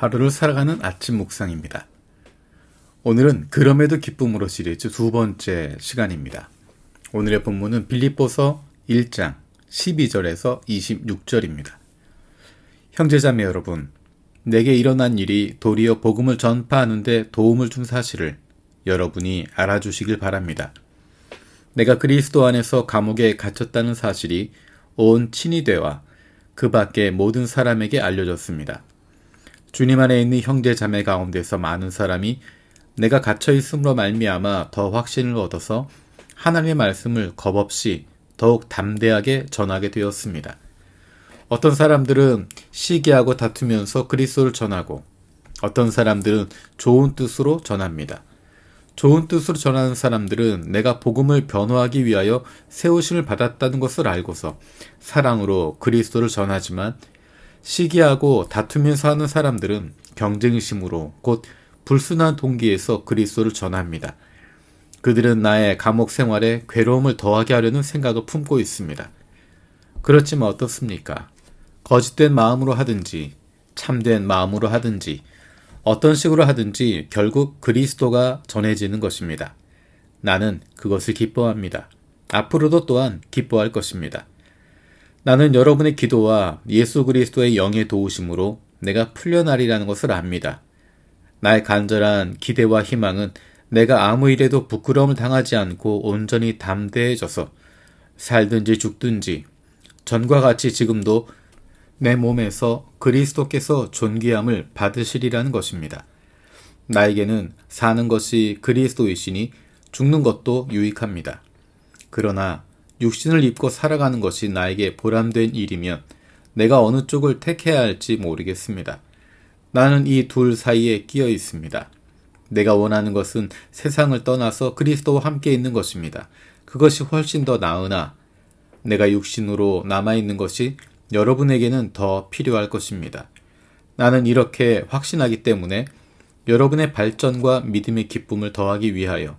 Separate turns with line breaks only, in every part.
하루를 살아가는 아침 묵상입니다. 오늘은 그럼에도 기쁨으로 시리즈 두 번째 시간입니다. 오늘의 본문은 빌립보서 1장 12절에서 26절입니다. 형제자매 여러분, 내게 일어난 일이 도리어 복음을 전파하는 데 도움을 준 사실을 여러분이 알아주시길 바랍니다. 내가 그리스도 안에서 감옥에 갇혔다는 사실이 온 친위대와 그 밖의 모든 사람에게 알려졌습니다. 주님 안에 있는 형제 자매 가운데서 많은 사람이 내가 갇혀 있음으로 말미암아 더 확신을 얻어서 하나님의 말씀을 겁없이 더욱 담대하게 전하게 되었습니다. 어떤 사람들은 시기하고 다투면서 그리스도를 전하고 어떤 사람들은 좋은 뜻으로 전합니다. 좋은 뜻으로 전하는 사람들은 내가 복음을 변호하기 위하여 세우심을 받았다는 것을 알고서 사랑으로 그리스도를 전하지만 시기하고 다투면서 하는 사람들은 경쟁심으로 곧 불순한 동기에서 그리스도를 전합니다. 그들은 나의 감옥 생활에 괴로움을 더하게 하려는 생각을 품고 있습니다. 그렇지만 어떻습니까? 거짓된 마음으로 하든지 참된 마음으로 하든지 어떤 식으로 하든지 결국 그리스도가 전해지는 것입니다. 나는 그것을 기뻐합니다. 앞으로도 또한 기뻐할 것입니다. 나는 여러분의 기도와 예수 그리스도의 영의 도우심으로 내가 풀려나리라는 것을 압니다. 나의 간절한 기대와 희망은 내가 아무 일에도 부끄러움을 당하지 않고 온전히 담대해져서 살든지 죽든지 전과 같이 지금도 내 몸에서 그리스도께서 존귀함을 받으시리라는 것입니다. 나에게는 사는 것이 그리스도이시니 죽는 것도 유익합니다. 그러나 육신을 입고 살아가는 것이 나에게 보람된 일이면 내가 어느 쪽을 택해야 할지 모르겠습니다. 나는 이 둘 사이에 끼어 있습니다. 내가 원하는 것은 세상을 떠나서 그리스도와 함께 있는 것입니다. 그것이 훨씬 더 나으나 내가 육신으로 남아있는 것이 여러분에게는 더 필요할 것입니다. 나는 이렇게 확신하기 때문에 여러분의 발전과 믿음의 기쁨을 더하기 위하여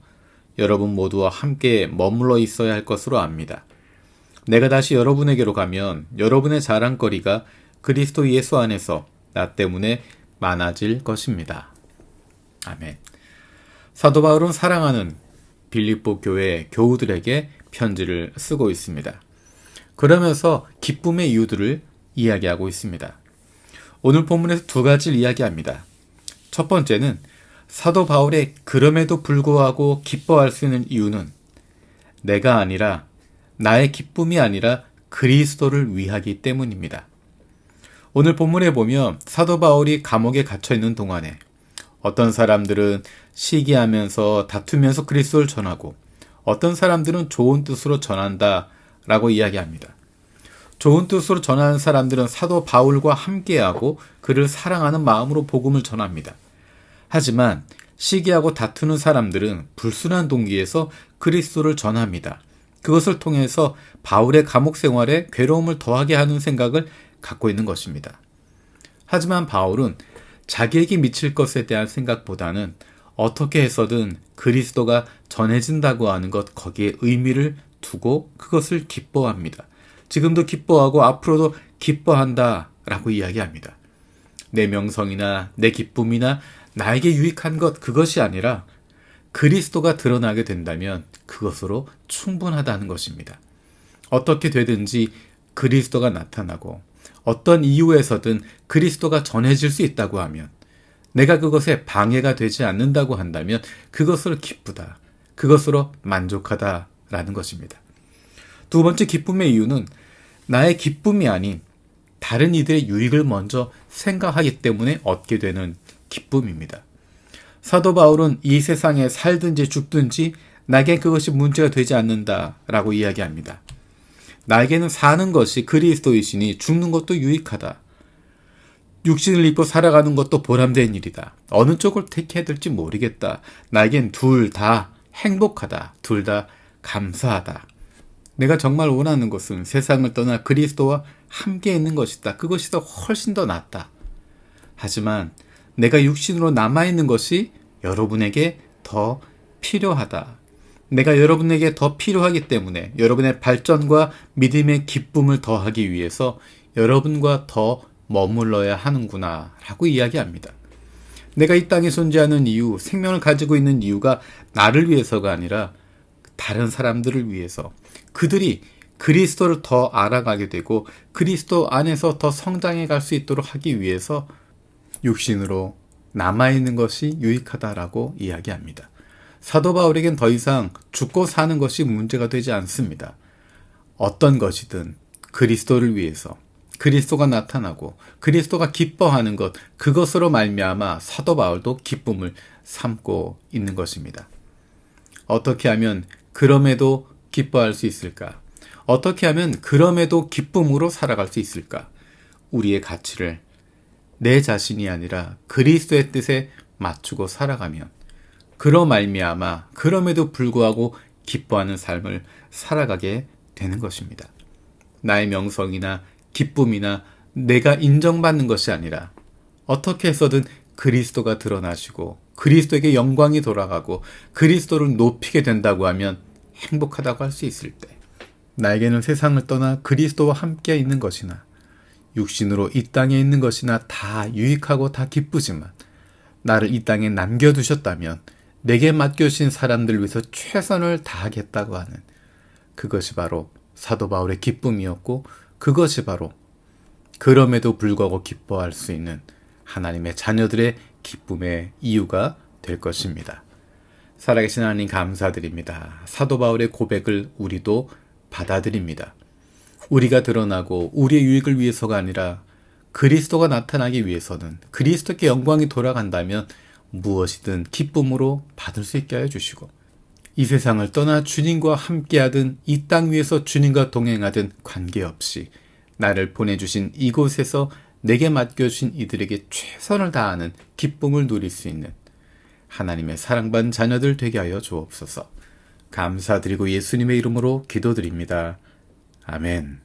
여러분 모두와 함께 머물러 있어야 할 것으로 압니다. 내가 다시 여러분에게로 가면 여러분의 자랑거리가 그리스도 예수 안에서 나 때문에 많아질 것입니다. 아멘. 사도 바울은 사랑하는 빌립보 교회 교우들에게 편지를 쓰고 있습니다. 그러면서 기쁨의 이유들을 이야기하고 있습니다. 오늘 본문에서 두 가지를 이야기합니다. 첫 번째는 사도 바울의 그럼에도 불구하고 기뻐할 수 있는 이유는 내가 아니라 나의 기쁨이 아니라 그리스도를 위하기 때문입니다. 오늘 본문에 보면 사도 바울이 감옥에 갇혀있는 동안에 어떤 사람들은 시기하면서 다투면서 그리스도를 전하고 어떤 사람들은 좋은 뜻으로 전한다 라고 이야기합니다. 좋은 뜻으로 전하는 사람들은 사도 바울과 함께하고 그를 사랑하는 마음으로 복음을 전합니다. 하지만 시기하고 다투는 사람들은 불순한 동기에서 그리스도를 전합니다. 그것을 통해서 바울의 감옥 생활에 괴로움을 더하게 하는 생각을 갖고 있는 것입니다. 하지만 바울은 자기에게 미칠 것에 대한 생각보다는 어떻게 해서든 그리스도가 전해진다고 하는 것 거기에 의미를 두고 그것을 기뻐합니다. 지금도 기뻐하고 앞으로도 기뻐한다 라고 이야기합니다. 내 명성이나 내 기쁨이나 나에게 유익한 것 그것이 아니라 그리스도가 드러나게 된다면 그것으로 충분하다는 것입니다. 어떻게 되든지 그리스도가 나타나고 어떤 이유에서든 그리스도가 전해질 수 있다고 하면 내가 그것에 방해가 되지 않는다고 한다면 그것으로 기쁘다. 그것으로 만족하다라는 것입니다. 두 번째 기쁨의 이유는 나의 기쁨이 아닌 다른 이들의 유익을 먼저 생각하기 때문에 얻게 되는 기쁨입니다. 사도 바울은 이 세상에 살든지 죽든지 나에겐 그것이 문제가 되지 않는다라고 이야기합니다. 나에게는 사는 것이 그리스도이시니 죽는 것도 유익하다. 육신을 입고 살아가는 것도 보람된 일이다. 어느 쪽을 택해야 될지 모르겠다. 나에겐 둘 다 행복하다. 둘 다 감사하다. 내가 정말 원하는 것은 세상을 떠나 그리스도와 함께 있는 것이다. 그것이 더 훨씬 더 낫다. 하지만 내가 육신으로 남아있는 것이 여러분에게 더 필요하다. 내가 여러분에게 더 필요하기 때문에 여러분의 발전과 믿음의 기쁨을 더하기 위해서 여러분과 더 머물러야 하는구나 라고 이야기합니다. 내가 이 땅에 존재하는 이유, 생명을 가지고 있는 이유가 나를 위해서가 아니라 다른 사람들을 위해서, 그들이 그리스도를 더 알아가게 되고 그리스도 안에서 더 성장해 갈 수 있도록 하기 위해서 육신으로 남아있는 것이 유익하다라고 이야기합니다. 사도 바울에겐 더 이상 죽고 사는 것이 문제가 되지 않습니다. 어떤 것이든 그리스도를 위해서, 그리스도가 나타나고 그리스도가 기뻐하는 것, 그것으로 말미암아 사도 바울도 기쁨을 삼고 있는 것입니다. 어떻게 하면 그럼에도 기뻐할 수 있을까? 어떻게 하면 그럼에도 기쁨으로 살아갈 수 있을까? 우리의 가치를 내 자신이 아니라 그리스도의 뜻에 맞추고 살아가면, 그러 말미암아 그럼에도 불구하고 기뻐하는 삶을 살아가게 되는 것입니다. 나의 명성이나 기쁨이나 내가 인정받는 것이 아니라 어떻게 해서든 그리스도가 드러나시고 그리스도에게 영광이 돌아가고 그리스도를 높이게 된다고 하면 행복하다고 할 수 있을 때, 나에게는 세상을 떠나 그리스도와 함께 있는 것이나 육신으로 이 땅에 있는 것이나 다 유익하고 다 기쁘지만, 나를 이 땅에 남겨두셨다면 내게 맡겨주신 사람들 위해서 최선을 다하겠다고 하는, 그것이 바로 사도 바울의 기쁨이었고, 그것이 바로 그럼에도 불구하고 기뻐할 수 있는 하나님의 자녀들의 기쁨의 이유가 될 것입니다. 살아계신 하나님 감사드립니다. 사도 바울의 고백을 우리도 받아들입니다. 우리가 드러나고 우리의 유익을 위해서가 아니라 그리스도가 나타나기 위해서는, 그리스도께 영광이 돌아간다면 무엇이든 기쁨으로 받을 수 있게 하여 주시고, 이 세상을 떠나 주님과 함께하든 이 땅 위에서 주님과 동행하든 관계없이 나를 보내주신 이곳에서 내게 맡겨주신 이들에게 최선을 다하는 기쁨을 누릴 수 있는 하나님의 사랑받은 자녀들 되게 하여 주옵소서. 감사드리고 예수님의 이름으로 기도드립니다. 아멘.